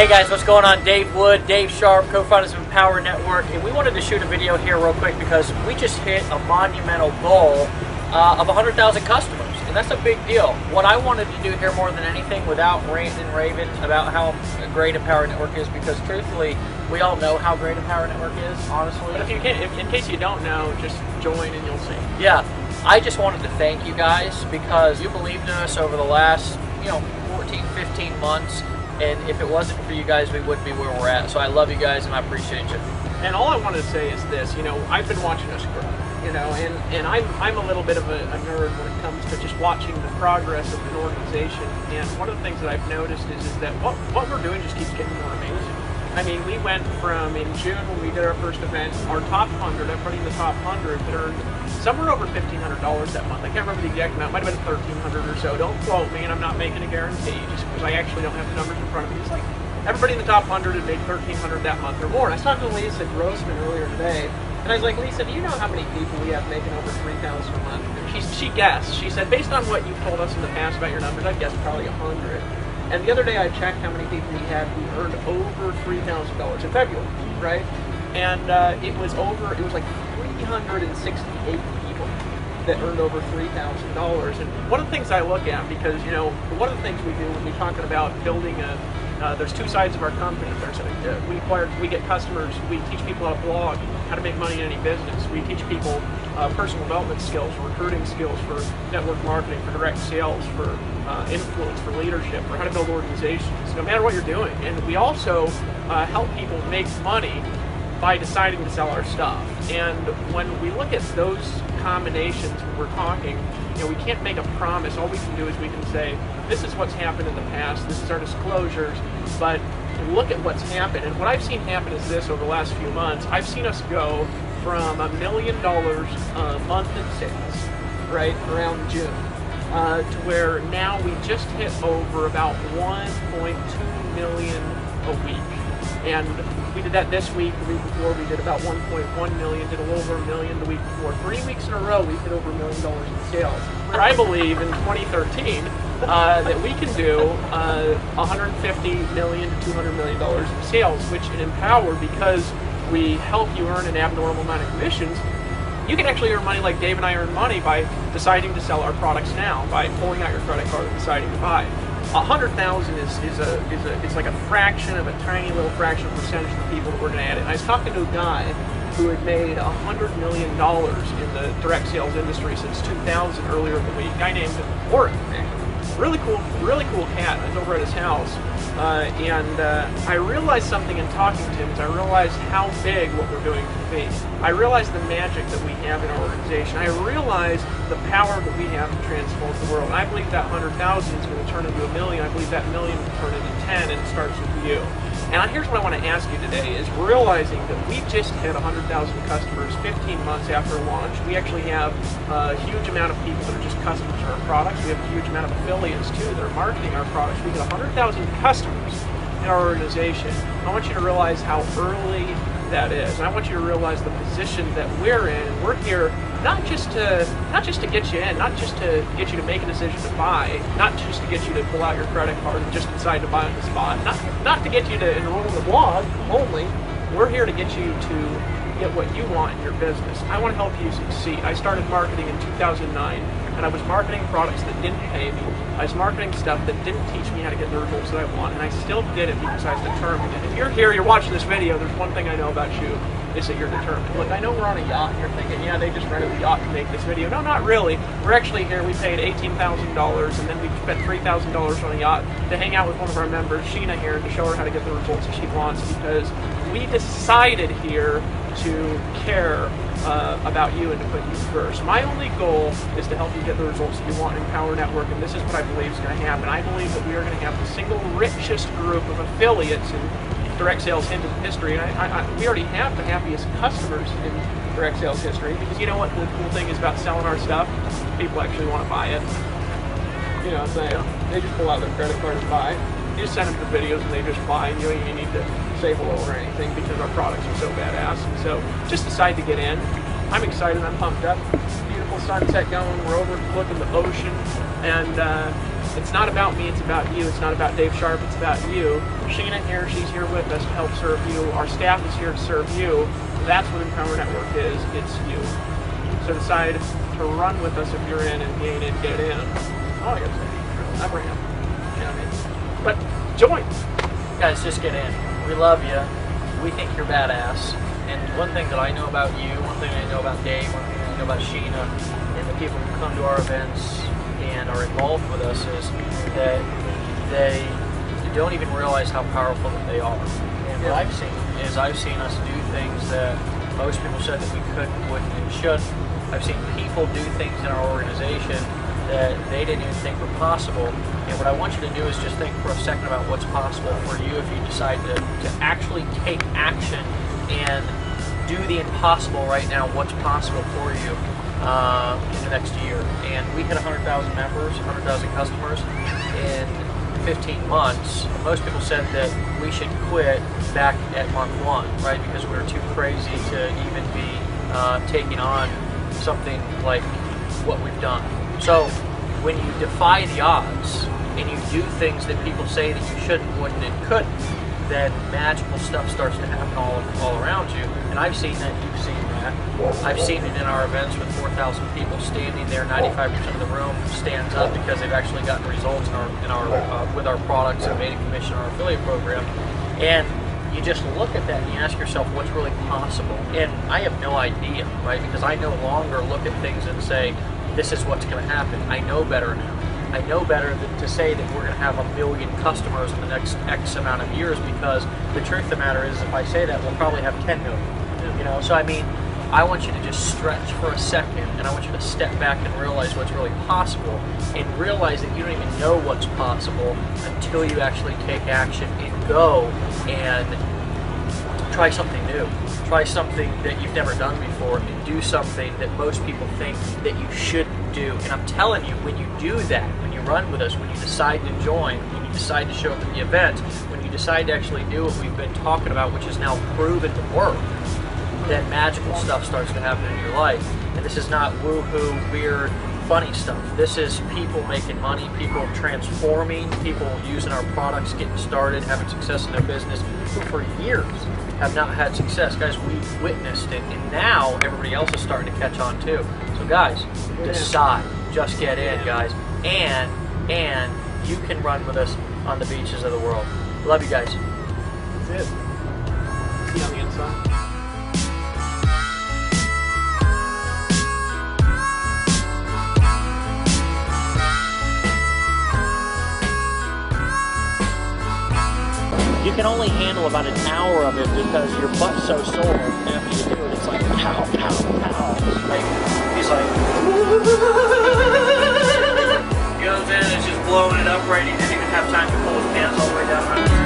Hey guys, what's going on? Dave Wood, Dave Sharp, co-founders of Empower Network, and we wanted to shoot a video here real quick because we just hit a monumental goal of 100,000 customers, and that's a big deal. What I wanted to do here more than anything, without ranting and raving about how great Empower Network is, because truthfully, we all know how great Empower Network is, honestly. But if you can't, in case you don't know, just join and you'll see. Yeah, I just wanted to thank you guys because you believed in us over the last, 14, 15 months. And if it wasn't for you guys, we wouldn't be where we're at. So I love you guys and I appreciate you. And all I want to say is this, I've been watching us grow, and I'm a little bit of a nerd when it comes to just watching the progress of an organization. And one of the things that I've noticed is that what we're doing just keeps getting more amazing. I mean, we went from, in June when we did our first event, our top 100, everybody in the top 100 that earned somewhere over $1,500 that month. I can't remember the exact amount, it might have been $1,300 or so. Don't quote me, and I'm not making a guarantee, just because I actually don't have the numbers in front of me. It's like everybody in the top 100 had made $1,300 that month or more. And I was talking to Lisa Grossman earlier today, and I was like, Lisa, do you know how many people we have making over $3,000 a month? And she guessed. She said, based on what you've told us in the past about your numbers, I'd guess probably 100. And the other day I checked how many people we had who earned over $3,000 in February, right? And it was like 368 people that earned over $3,000. And one of the things I look at, because, one of the things we do when we're talking about building there's two sides of our company. We get customers, we teach people how to blog, how to make money in any business. We teach people personal development skills, recruiting skills, for network marketing, for direct sales, for influence, for leadership, for how to build organizations, no matter what you're doing. And we also help people make money by deciding to sell our stuff. And when we look at those combinations when we're talking, we can't make a promise. All we can do is we can say, this is what's happened in the past, this is our disclosures, but look at what's happened. And what I've seen happen is this: over the last few months, I've seen us go from $1 million a month in sales, right, around June, to where now we just hit over about 1.2 million a week. And we did that this week. The week before we did about 1.1 million, did a little over $1 million the week before. 3 weeks in a row we hit over $1 million in sales. Where I believe in 2013 that we can do $150 million to $200 million in sales, which in Empower, because we help you earn an abnormal amount of commissions, you can actually earn money like Dave and I earn money by deciding to sell our products now, by pulling out your credit card and deciding to buy. 100,000 is like a fraction of a tiny little fraction of percentage of the people that we're going to add it. And I was talking to a guy who had made $100 million in the direct sales industry since 2000 earlier in the week. A guy named Warren. Really cool cat. I was over at his house, and I realized something in talking to him. Is I realized how big what we're doing can be. I realized the magic that we have in our organization. I realized the power that we have to transform the world. And I believe that 100,000 is going to turn into $1 million. I believe that $1 million will turn into 10, and it starts with you. And here's what I want to ask you today, is realizing that we just hit 100,000 customers 15 months after launch. We actually have a huge amount of people that are just customers of our products. We have a huge amount of affiliates too that are marketing our products. We get 100,000 customers in our organization. I want you to realize how early that is. And I want you to realize the position that we're in. We're here not just to get you in, not just to get you to make a decision to buy, not just to get you to pull out your credit card and just decide to buy on the spot, not to get you to enroll in the blog only. We're here to get you to get what you want in your business. I want to help you succeed. I started marketing in 2009, and I was marketing products that didn't pay me. I was marketing stuff that didn't teach me how to get the results that I want, and I still did it because I was determined. And if you're here, you're watching this video, there's one thing I know about you, is that you're determined. Look, I know we're on a yacht, and you're thinking, yeah, they just rented a yacht to make this video. No, not really. We're actually here, we paid $18,000, and then we spent $3,000 on a yacht to hang out with one of our members, Sheena, here, to show her how to get the results that she wants, because we decided here to care about you and to put you first. My only goal is to help you get the results that you want in Empower Network, and this is what I believe is going to happen. I believe that we are going to have the single richest group of affiliates in direct sales history, and we already have the happiest customers in direct sales history, because you know what the cool thing is about selling our stuff? People actually want to buy it. You know what I'm saying? They just pull out their credit card and buy. You just send them the videos and they just buy, and you don't even need to say hello or anything because our products are so badass. And so just decide to get in. I'm excited, I'm pumped up. Beautiful sunset going, we're overlooking the ocean, and It's not about me, it's about you. It's not about Dave Sharp, it's about you. Sheena here, she's here with us to help serve you. Our staff is here to serve you. That's what Empower Network is, it's you. So decide to run with us if you're in, and if you ain't in, get in. All I gotta say, I ran. You know what I mean? But join. Guys, just get in. We love you. We think you're badass. And one thing that I know about you, one thing I know about Dave, one thing I know about Sheena, and the people who come to our events and are involved with us is that they don't even realize how powerful that they are. And what I've seen is I've seen us do things that most people said that we couldn't, wouldn't, and shouldn't. I've seen people do things in our organization that they didn't even think were possible. And what I want you to do is just think for a second about what's possible for you if you decide to actually take action and do the impossible right now. What's possible for you in the next year? And we hit 100,000 members, 100,000 customers in 15 months. Most people said that we should quit back at month 1, right? Because we were too crazy to even be taking on something like what we've done. So when you defy the odds and you do things that people say that you shouldn't, wouldn't, and couldn't, then magical stuff starts to happen all around you. And I've seen that, you've seen that. I've seen it in our events with 4,000 people standing there. 95% of the room stands up because they've actually gotten results with our products and made a commission on our affiliate program. And you just look at that and you ask yourself what's really possible. And I have no idea, right? Because I no longer look at things and say, this is what's going to happen. I know better now. I know better than to say that we're going to have 1 million customers in the next X amount of years, because the truth of the matter is, if I say that, we'll probably have 10 million. You know, so I mean, I want you to just stretch for a second, and I want you to step back and realize what's really possible, and realize that you don't even know what's possible until you actually take action and go and try something new. Try something that you've never done before, and do something that most people think that you shouldn't do. And I'm telling you, when you do that, when you run with us, when you decide to join, when you decide to show up at the event, when you decide to actually do what we've been talking about, which is now proven to work, then magical stuff starts to happen in your life. And this is not woo-hoo, weird, funny stuff. This is people making money, people transforming, people using our products, getting started, having success in their business, who for years have not had success. Guys, we've witnessed it, and now everybody else is starting to catch on too. So guys, decide, just get in, guys, and you can run with us on the beaches of the world. Love you guys. That's it. See you on the inside. You can only handle about an hour of it because your butt's so sore after you do it. It's like, pow, pow, pow. Like, he's like, goes in and it's just blowing it up right. He didn't even have time to pull his pants all the way down around his